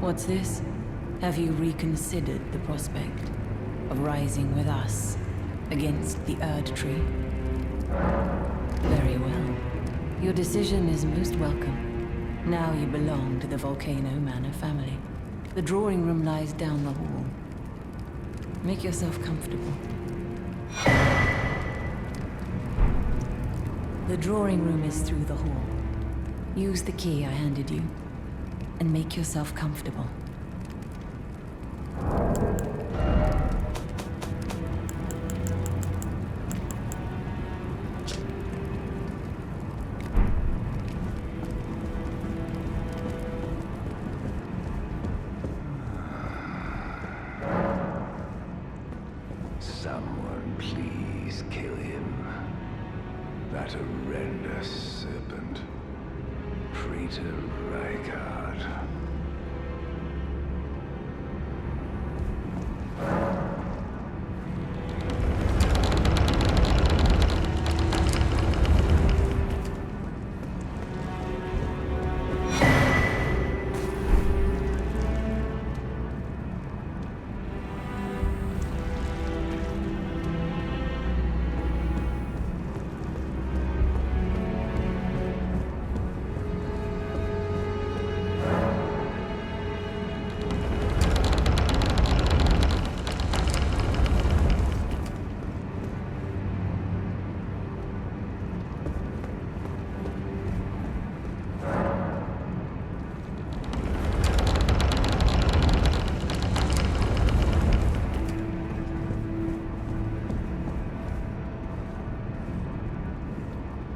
What's this? Have you reconsidered the prospect of rising with us against the Erd Tree? Very well. Your decision is most welcome. Now you belong to the Volcano Manor family. The drawing room lies down the hall. Make yourself comfortable. The drawing room is through the hall. Use the key I handed you, and make yourself comfortable. Someone please kill him. That horrendous serpent. Praetor Rykard.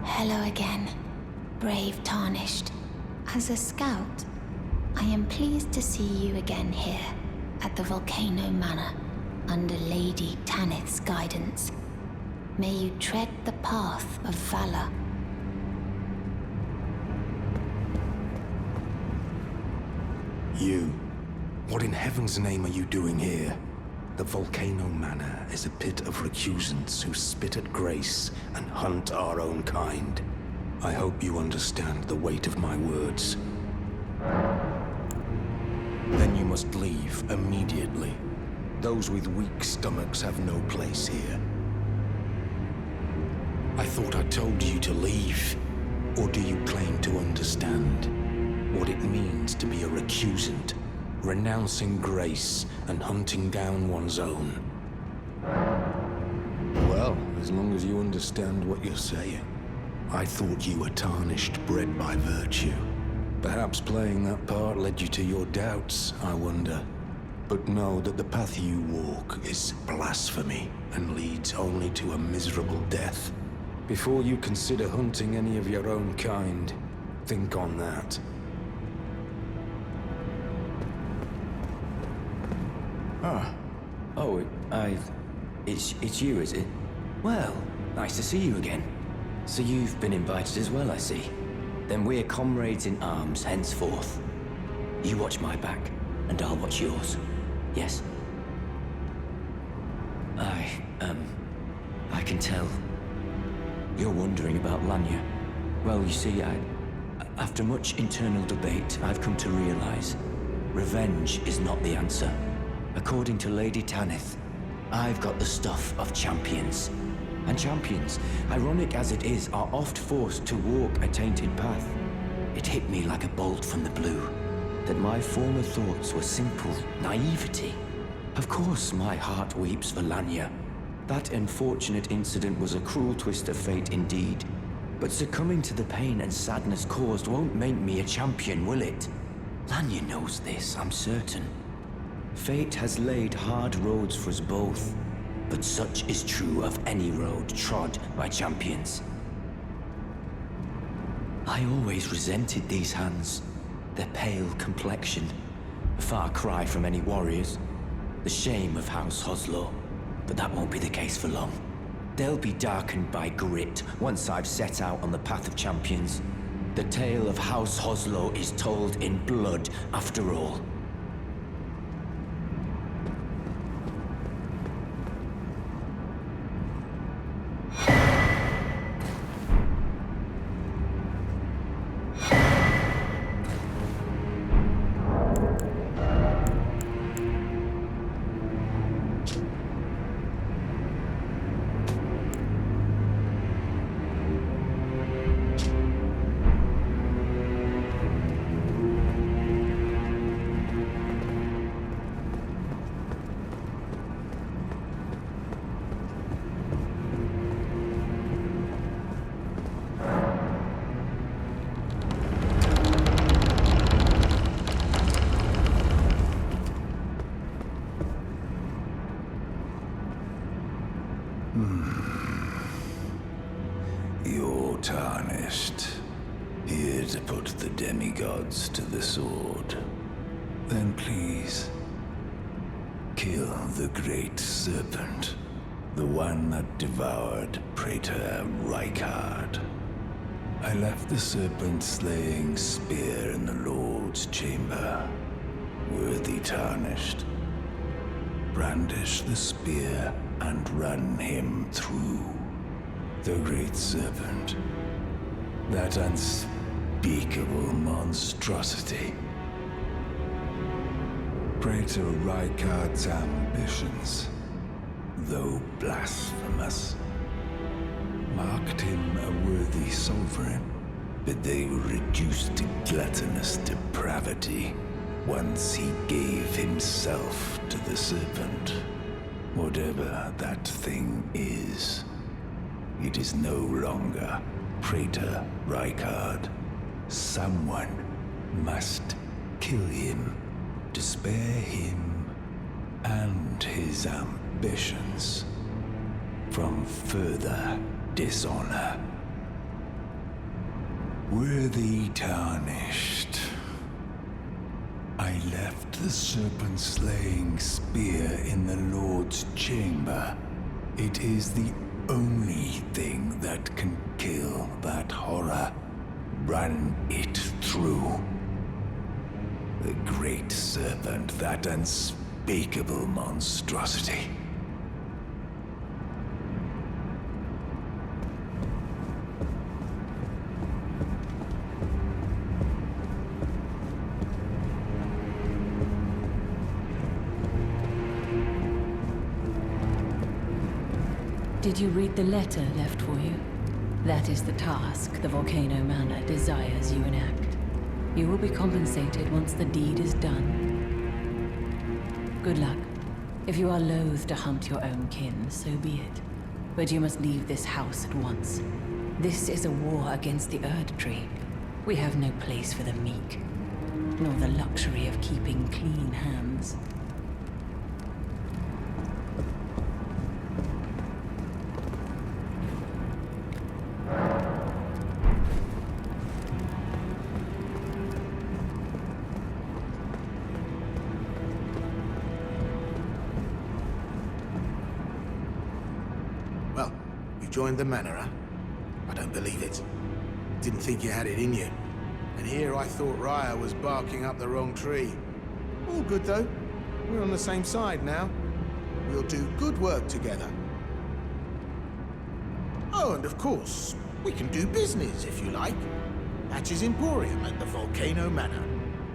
Hello again, brave Tarnished. As a scout, I am pleased to see you again here at the Volcano Manor under Lady Tanith's guidance. May you tread the path of valor. You? What in heaven's name are you doing here? The Volcano Manor is a pit of recusants who spit at grace and hunt our own kind. I hope you understand the weight of my words. Then you must leave immediately. Those with weak stomachs have no place here. I thought I told you to leave. Or do you claim to understand what it means to be a recusant? Renouncing grace and hunting down one's own. Well, as long as you understand what you're saying. I thought you were tarnished, bred by virtue. Perhaps playing that part led you to your doubts, I wonder. But know that the path you walk is blasphemy and leads only to a miserable death. Before you consider hunting any of your own kind, think on that. It's you, is it? Well, nice to see you again. So you've been invited as well, I see. Then we're comrades in arms henceforth. You watch my back, and I'll watch yours. Yes? I can tell. You're wondering about Lanya. Well, you see, after much internal debate, I've come to realize revenge is not the answer. According to Lady Tanith, I've got the stuff of champions. And champions, ironic as it is, are oft forced to walk a tainted path. It hit me like a bolt from the blue, that my former thoughts were simple naivety. Of course my heart weeps for Lanya. That unfortunate incident was a cruel twist of fate indeed. But succumbing to the pain and sadness caused won't make me a champion, will it? Lanya knows this, I'm certain. Fate has laid hard roads for us both, but such is true of any road trod by champions. I always resented these hands, their pale complexion, a far cry from any warriors, the shame of House Hoslow, but that won't be the case for long. They'll be darkened by grit once I've set out on the path of champions. The tale of House Hoslow is told in blood after all. the demigods to the sword, then please kill the great serpent, the one that devoured Praetor Rykard. I left the serpent-slaying spear in the Lord's chamber. Worthy Tarnished, brandish the spear and run him through. The great serpent, that unspeakable monstrosity. Praetor Rykard's ambitions, though blasphemous, marked him a worthy sovereign, but they were reduced to gluttonous depravity once he gave himself to the serpent. Whatever that thing is, it is no longer Praetor Rykard. Someone must kill him to spare him and his ambitions from further dishonor. Worthy Tarnished, I left the serpent-slaying spear in the Lord's chamber. It is the only thing that can kill that horror. Run it through. The great serpent, that unspeakable monstrosity. Did you read the letter left for you? That is the task the Volcano Manor desires you enact. You will be compensated once the deed is done. Good luck. If you are loath to hunt your own kin, so be it. But you must leave this house at once. This is a war against the Erd Tree. We have no place for the meek, nor the luxury of keeping clean hands. Joined the manor, huh? I don't believe it. Didn't think you had it in you. And here I thought Rileigh was barking up the wrong tree. All good though. We're on the same side now. We'll do good work together. Oh, and of course, we can do business if you like. Hatch's Emporium at the Volcano Manor.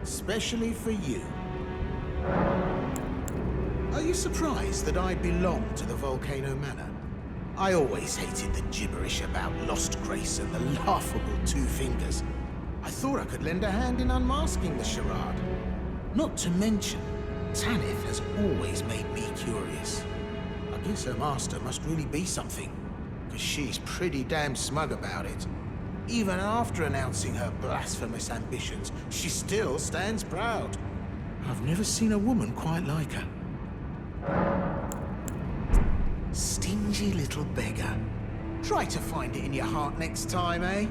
Especially for you. Are you surprised that I belong to the Volcano Manor? I always hated the gibberish about Lost Grace and the laughable Two Fingers. I thought I could lend a hand in unmasking the charade. Not to mention, Tanith has always made me curious. I guess her master must really be something, because she's pretty damn smug about it. Even after announcing her blasphemous ambitions, she still stands proud. I've never seen a woman quite like her. Stingy little beggar. Try to find it in your heart next time, eh?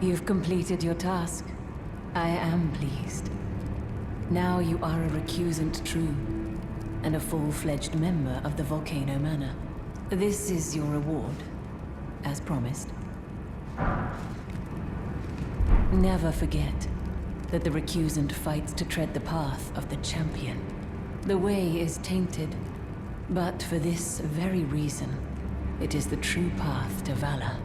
You've completed your task. I am pleased. Now you are a recusant true, and a full-fledged member of the Volcano Manor. This is your reward, as promised. Never forget that the recusant fights to tread the path of the champion. The way is tainted, but for this very reason, it is the true path to valor.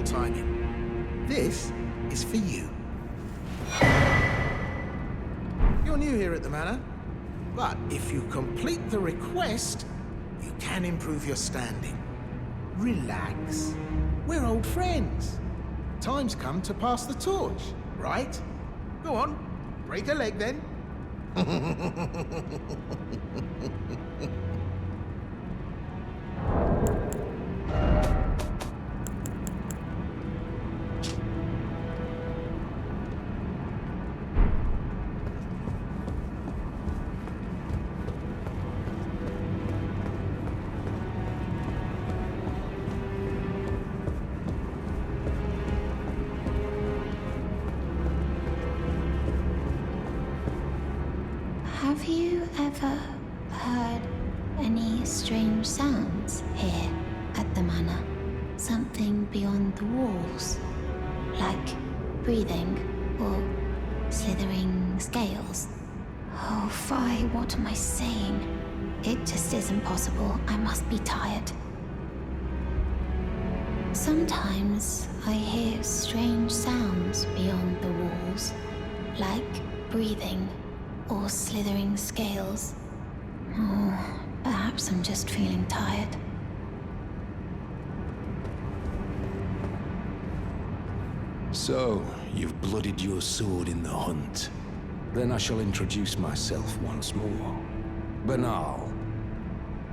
Timing. This is for you. You're new here at the manor, but if you complete the request, you can improve your standing. Relax. We're old friends. Time's come to pass the torch, right? Go on, break a leg then. Have you ever heard any strange sounds here at the manor? Something beyond the walls? Like breathing or slithering scales? Oh, Fi, what am I saying? It just isn't possible. I must be tired. Sometimes I hear strange sounds beyond the walls, like breathing or slithering scales. Oh, perhaps I'm just feeling tired. So, you've blooded your sword in the hunt. Then I shall introduce myself once more. Bernahl,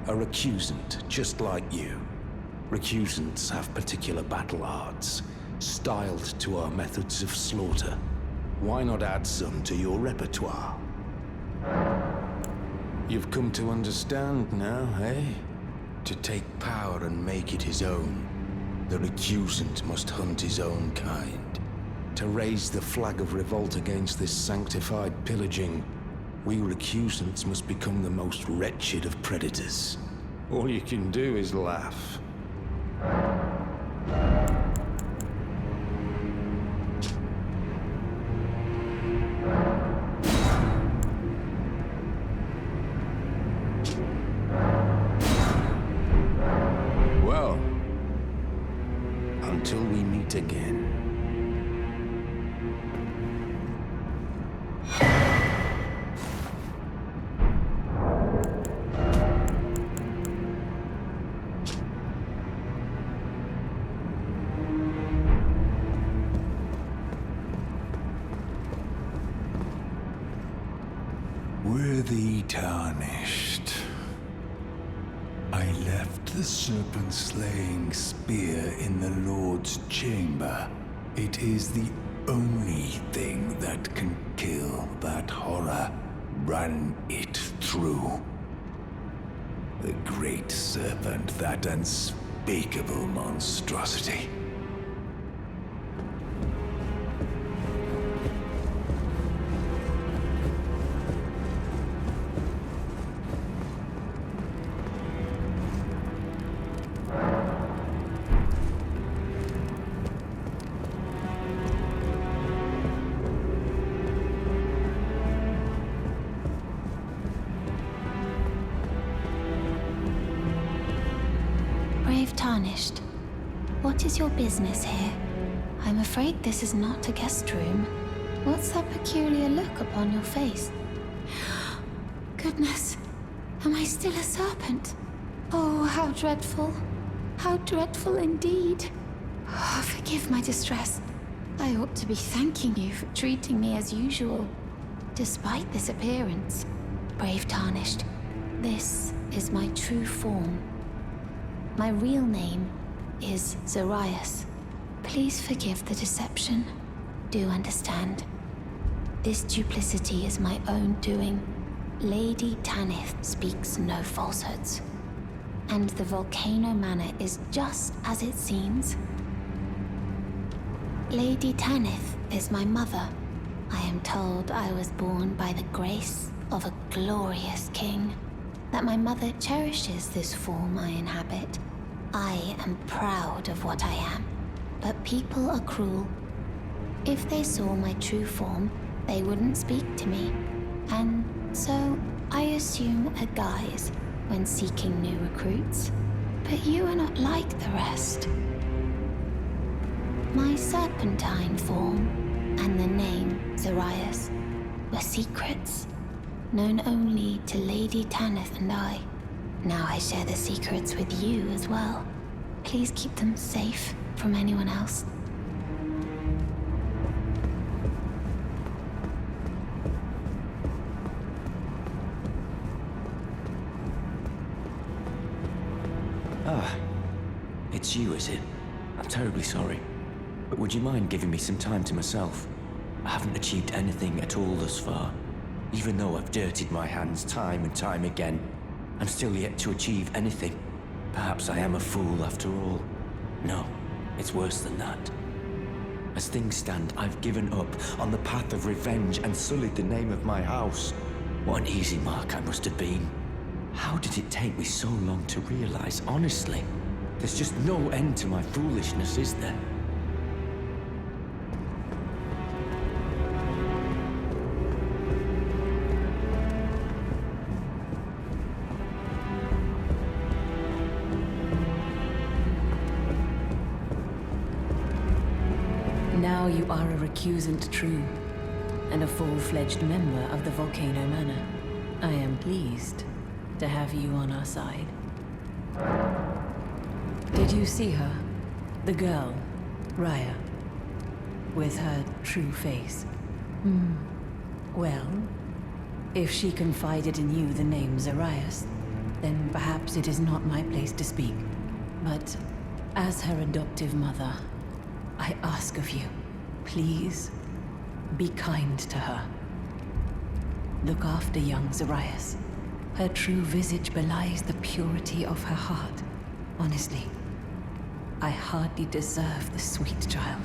a recusant just like you. Recusants have particular battle arts, styled to our methods of slaughter. Why not add some to your repertoire? You've come to understand now, eh? To take power and make it his own, the recusant must hunt his own kind. To raise the flag of revolt against this sanctified pillaging, we recusants must become the most wretched of predators. All you can do is laugh. Well, until we meet again. Worthy tarnished. I left the serpent-slaying spear in the Lord's chamber. It is the only thing that can kill that horror. Run it through. The great serpent, that unspeakable monstrosity. Tarnished. What is your business here? I'm afraid this is not a guest room. What's that peculiar look upon your face? Goodness, am I still a serpent? Oh, how dreadful. How dreadful indeed. Oh, forgive my distress. I ought to be thanking you for treating me as usual. Despite this appearance, brave Tarnished, this is my true form. My real name is Zarias. Please forgive the deception. Do understand. This duplicity is my own doing. Lady Tanith speaks no falsehoods. And the Volcano Manor is just as it seems. Lady Tanith is my mother. I am told I was born by the grace of a glorious king. That my mother cherishes this form I inhabit. I am proud of what I am. But people are cruel. If they saw my true form, they wouldn't speak to me. And so I assume a guise when seeking new recruits. But you are not like the rest. My serpentine form and the name Zarias were secrets, known only to Lady Tanith and I. Now I share the secrets with you as well. Please keep them safe from anyone else. Ah, it's you, is it? I'm terribly sorry. But would you mind giving me some time to myself? I haven't achieved anything at all thus far. Even though I've dirtied my hands time and time again, I'm still yet to achieve anything. Perhaps I am a fool after all. No, it's worse than that. As things stand, I've given up on the path of revenge and sullied the name of my house. What an easy mark I must have been. How did it take me so long to realize, honestly? There's just no end to my foolishness, is there? Now you are a recusant true, and a full-fledged member of the Volcano Manor. I am pleased to have you on our side. Did you see her? The girl, Raya, with her true face? Well, if she confided in you the name Zarias, then perhaps it is not my place to speak. But as her adoptive mother, I ask of you, please, be kind to her. Look after young Zarias. Her true visage belies the purity of her heart. Honestly, I hardly deserve the sweet child.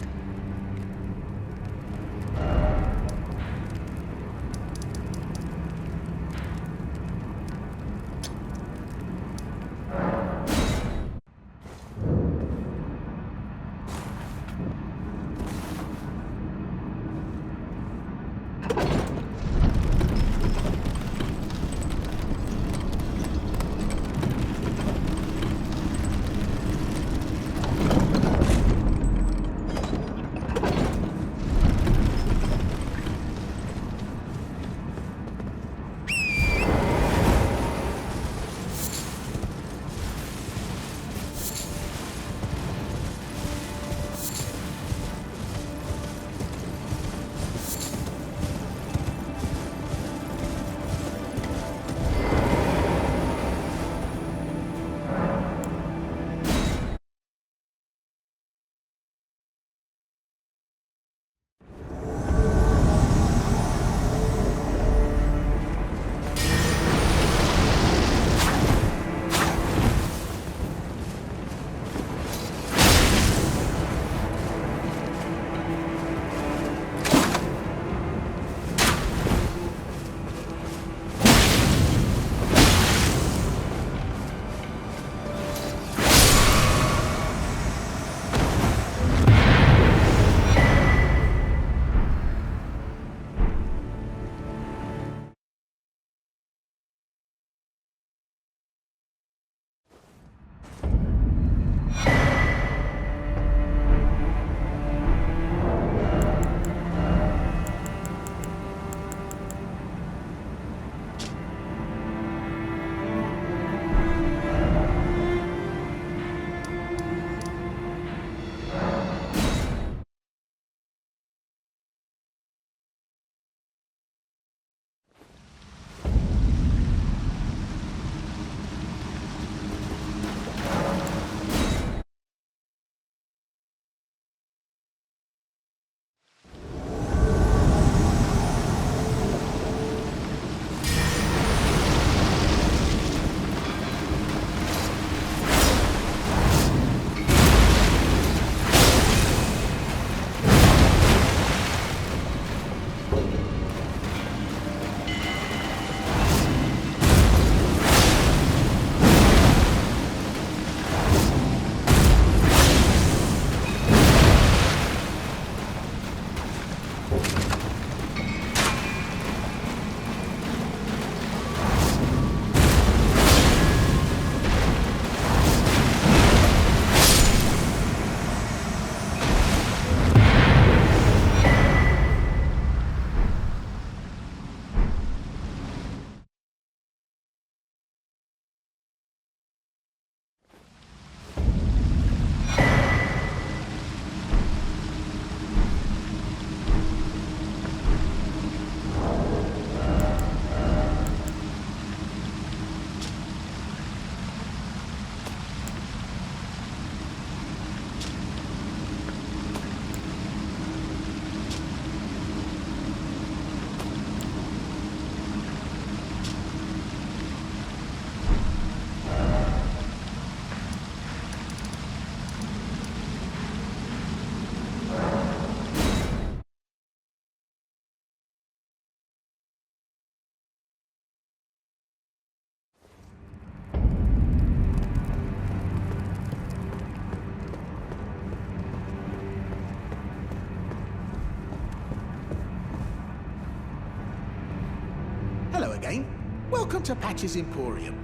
Welcome to Patch's Emporium.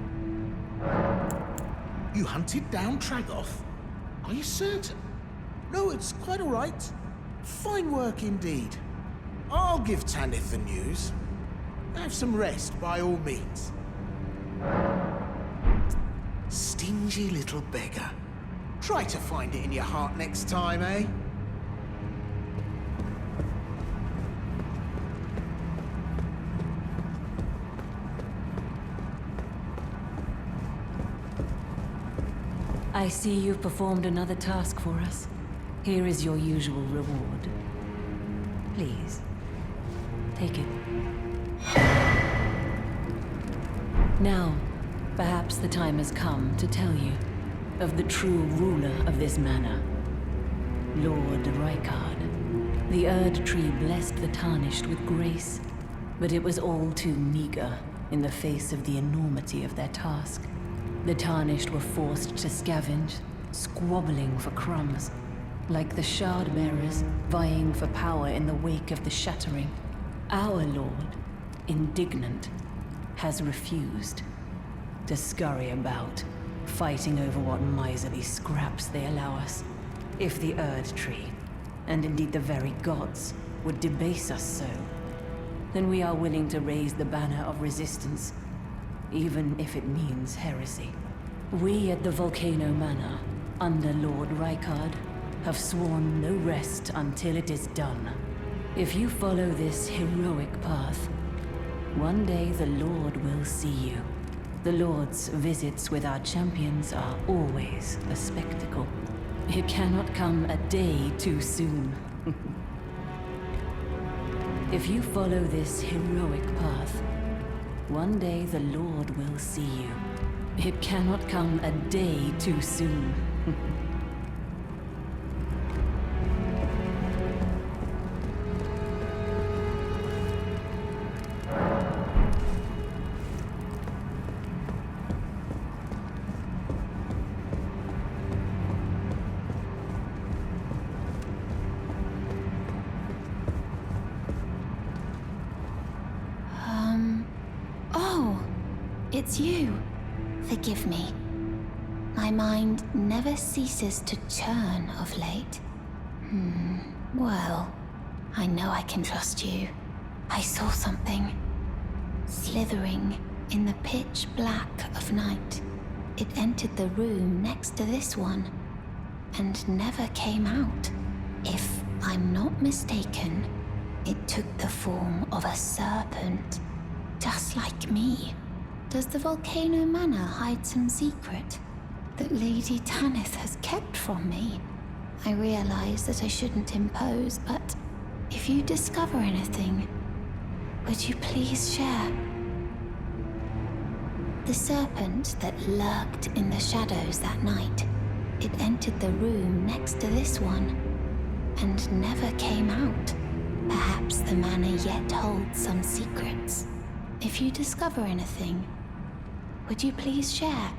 You hunted down Tragoth? Are you certain? No, it's quite all right. Fine work indeed. I'll give Tanith the news. Have some rest, by all means. Stingy little beggar. Try to find it in your heart next time, eh? I see you've performed another task for us. Here is your usual reward. Please, take it. Now, perhaps the time has come to tell you of the true ruler of this manor, Lord Rykard. The Erd Tree blessed the Tarnished with grace, but it was all too meager in the face of the enormity of their task. The Tarnished were forced to scavenge, squabbling for crumbs, like the Shard Bearers vying for power in the wake of the Shattering. Our Lord, indignant, has refused to scurry about, fighting over what miserly scraps they allow us. If the Erd Tree, and indeed the very gods, would debase us so, then we are willing to raise the banner of resistance, even if it means heresy. We at the Volcano Manor, under Lord Rykard, have sworn no rest until it is done. If you follow this heroic path, one day the Lord will see you. The Lord's visits with our champions are always a spectacle. It cannot come a day too soon. If you follow this heroic path, one day the Lord will see you. It cannot come a day too soon. It's you. Forgive me. My mind never ceases to churn of late. Well, I know I can trust you. I saw something slithering in the pitch black of night. It entered the room next to this one and never came out. If I'm not mistaken, it took the form of a serpent, just like me. Does the Volcano Manor hide some secret that Lady Tanith has kept from me? I realize that I shouldn't impose, but if you discover anything, would you please share? The serpent that lurked in the shadows that night, it entered the room next to this one and never came out. Perhaps the manor yet holds some secrets. If you discover anything, would you please share?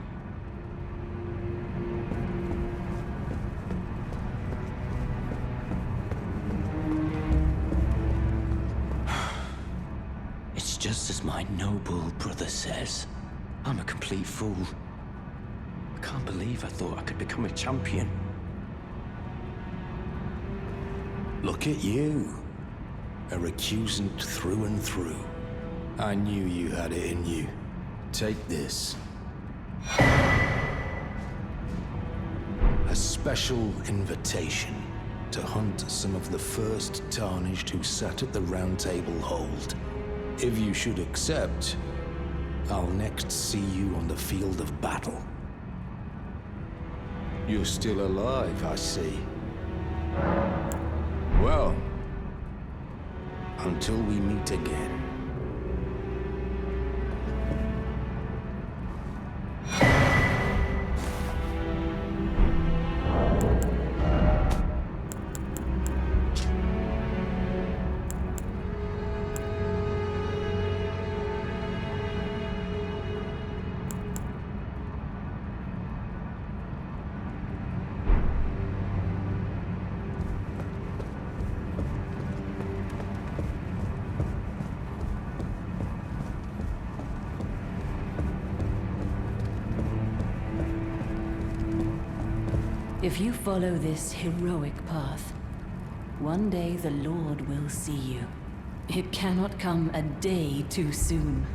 It's just as my noble brother says. I'm a complete fool. I can't believe I thought I could become a champion. Look at you. A recusant through and through. I knew you had it in you. Take this. A special invitation to hunt some of the first Tarnished who sat at the Round Table hold. If you should accept, I'll next see you on the field of battle. You're still alive, I see. Well, until we meet again. If you follow this heroic path, one day the Lord will see you. It cannot come a day too soon.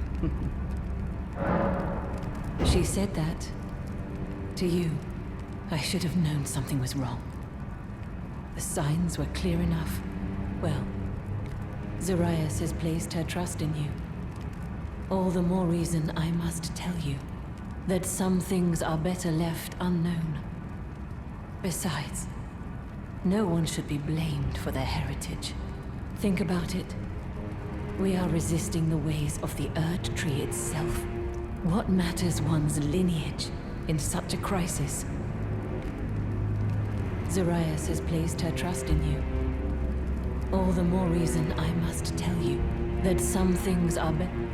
She said that to you. I should have known something was wrong. The signs were clear enough. Well, Zarias has placed her trust in you. All the more reason I must tell you that some things are better left unknown. Besides, no one should be blamed for their heritage. Think about it. We are resisting the ways of the Erd Tree itself. What matters one's lineage in such a crisis? Zarias has placed her trust in you. All the more reason I must tell you that some things are better.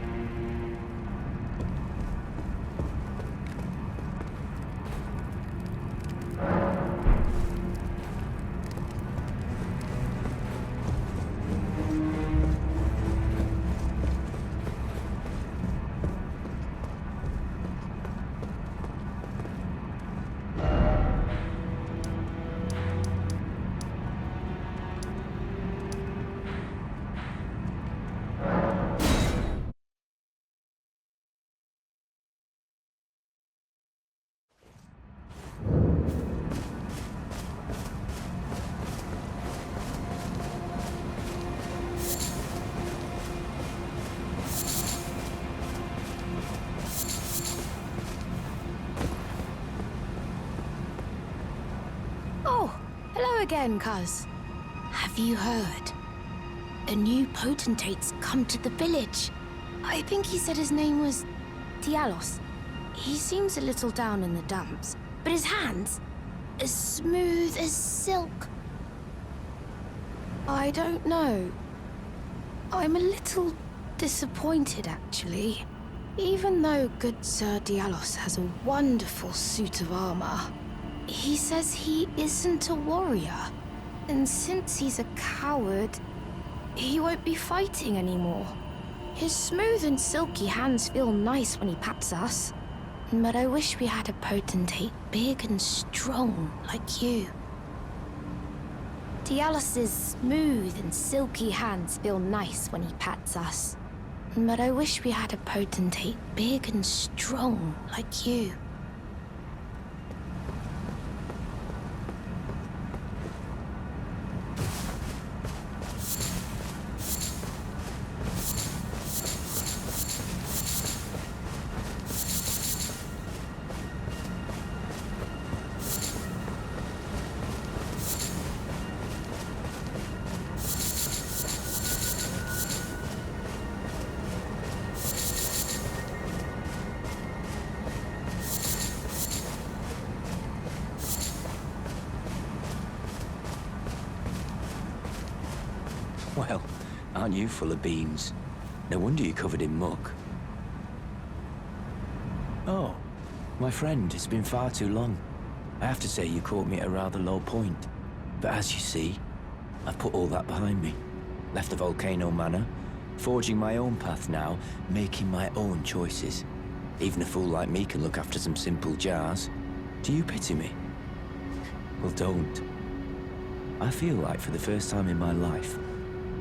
Again, cuz. Have you heard? A new potentate's come to the village. I think he said his name was Diallos. He seems a little down in the dumps, but his hands, as smooth as silk. I don't know. I'm a little disappointed, actually. Even though good Sir Diallos has a wonderful suit of armor, he says he isn't a warrior, and since he's a coward, he won't be fighting anymore. His smooth and silky hands feel nice when he pats us, but I wish we had a potentate big and strong like you. Diallos' smooth and silky hands feel nice when he pats us, but I wish we had a potentate big and strong like you. Well, aren't you full of beans? No wonder you're covered in muck. Oh, my friend, it's been far too long. I have to say you caught me at a rather low point. But as you see, I've put all that behind me. Left the Volcano Manor, forging my own path now, making my own choices. Even a fool like me can look after some simple jars. Do you pity me? Well, don't. I feel like for the first time in my life,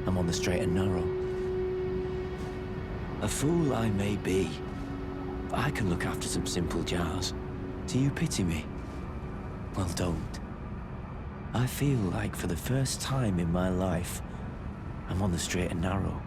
I'm on the straight and narrow. A fool I may be, but I can look after some simple jars. Do you pity me? Well, don't. I feel like for the first time in my life, I'm on the straight and narrow.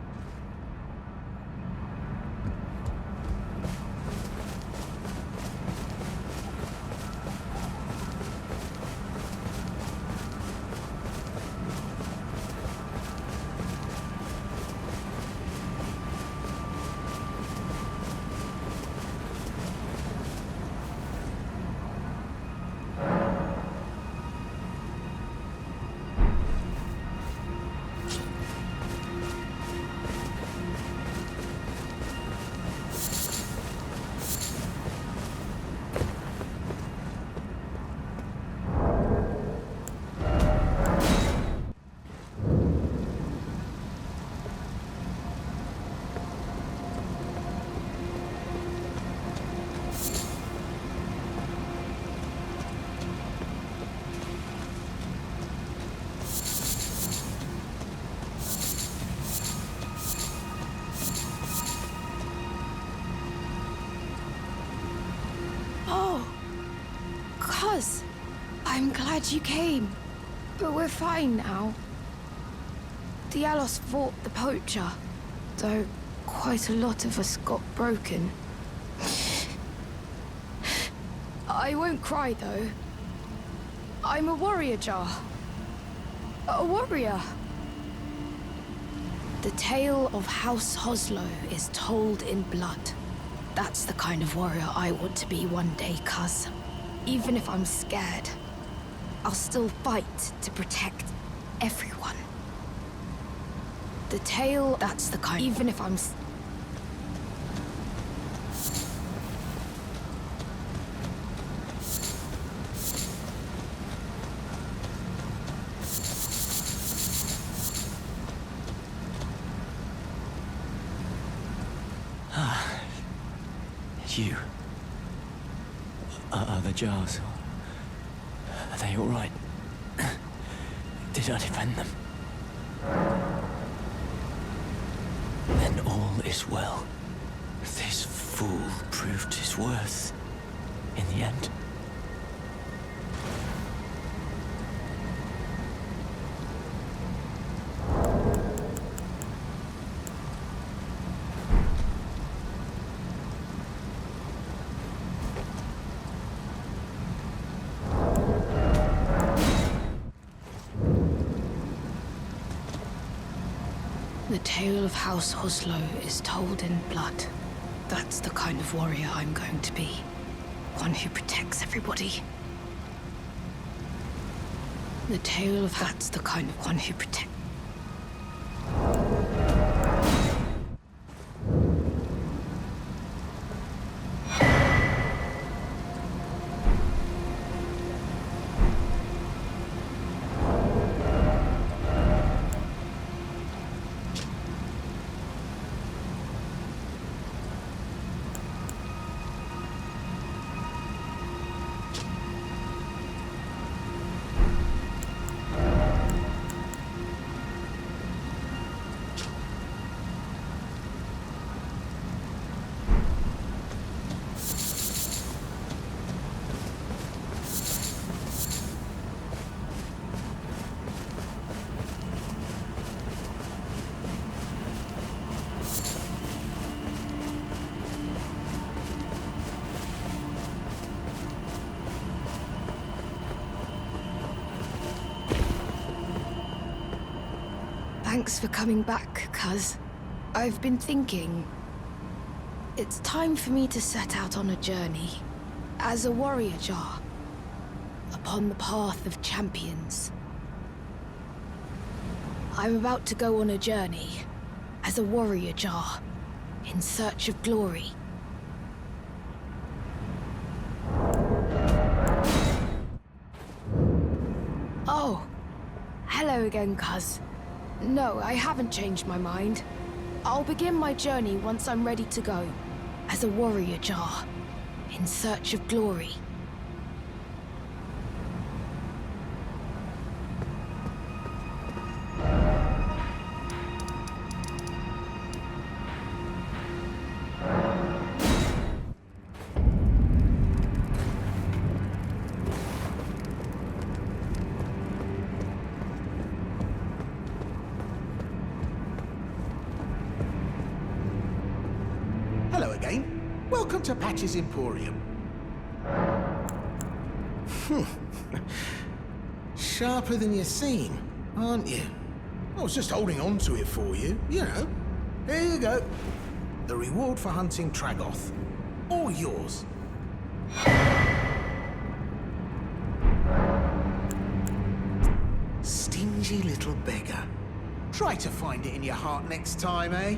Cuz, I'm glad you came. But we're fine now. Diallos fought the poacher, though quite a lot of us got broken. I won't cry, though. I'm a warrior jar. A warrior. The tale of House Hoslow is told in blood. That's the kind of warrior I want to be one day, cuz. Even if I'm scared, I'll still fight to protect everyone. The tale, that's the kind... Even if I'm... You. Are the jars? Are they all right? Did I defend them? Then all is well. This fool proved his worth in the end. The tale of House Hoslow is told in blood. That's the kind of warrior I'm going to be. One who protects everybody. The tale of that's the kind of one who protects... Thanks for coming back, cuz. I've been thinking... It's time for me to set out on a journey. As a warrior jar. Upon the path of champions. I'm about to go on a journey. As a warrior jar. In search of glory. Oh. Hello again, cuz. No, I haven't changed my mind. I'll begin my journey once I'm ready to go. As a warrior jar. In search of glory. Hello again. Welcome to Patch's Emporium. Sharper than you seem, aren't you? I was just holding on to it for you, you know. Here you go. The reward for hunting Tragoth. All yours. Stingy little beggar. Try to find it in your heart next time, eh?